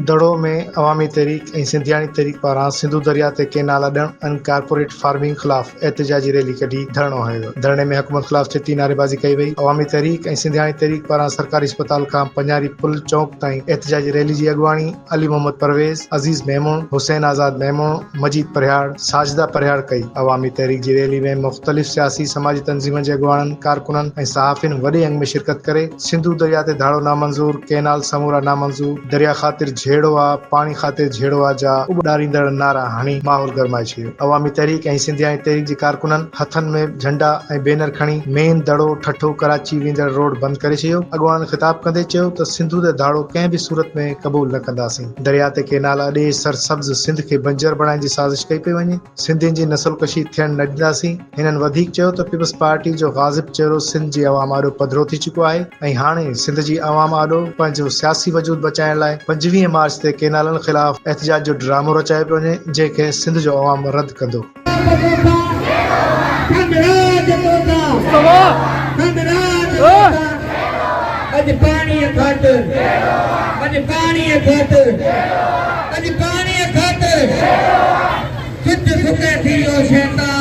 दड़ो में अवामी तहरीक ऐं सिंधियाणी तहरीक पारां सिंधु दरिया ते केनाल अॾण ऐं कारपोरेट फार्मिंग ख़िलाफ़ एहतजाजी रैली कढी धरणो हयो। धरणे में हुकूमत ख़िलाफ़ चिटी नारेबाज़ी कई वई। अवामी तहरीक ऐं सिंधियाणी तहरीक पारां सरकारी अस्पताल खां पंजारी पुल चौक ताईं एहतजाजी रैली जी अॻुवाणी अली मोहम्मद परवेज़, अज़ीज़ मेमून, हुसैन आज़ाद मेमून, मजीद परिहाड़, साजिदा परिहाड़ कई। अवामी तहरीक जी रैली में मुख़्तलिफ़ सियासी समाजी तंज़ीमुनि जे अॻुवाणनि, कारकुननि ऐं सहाफ़ियुनि वॾे अंग में शिरकत करे सिंधु दरिया ते धाड़ो नामंज़ूर, केनाल समूरा नामंज़ूर, दरिया ख़ातिर झेड़ो आ, पाणी ख़ातिर झेड़ो आ जा उॿारींदड़ नारा हणी माहौल गरमाए छॾियो। अवामी तहरीक ऐं सिंधियाणी तहरीक जे कारकुननि हथनि में झंडा ऐं बैनर खणी मेन दड़ो ठठो कराची वेंदड़ रोड बंदि करे छॾियो। अॻुवाणनि ख़िताब कंदे चयो त सिंधु ते धाड़ो कंहिं बि सूरत में क़बूल न कंदासीं। दरिया ते केनाल अॾे सरसब्ज़ सिंध खे बंजर बणाइण जी साज़िश कई पई वञे। सिंधियुनि जी नसलकशी थियण न ॾींदासीं। हिननि वधीक चयो त पीपल्स पार्टी जो ग़ाज़िब चेहरो सिंध जी अवाम आॾो पधिरो थी चुको आहे ऐं हाणे सिंध जी अवाम आॾो पंहिंजो सियासी वजूद बचाइण लाइ 25 मार्च ते केनालनि ख़िलाफ़ एहतजाज जो ड्रामो रचायो पियो वञे, जंहिंखे सिंध जो अवाम रद्द कंदो। शैतान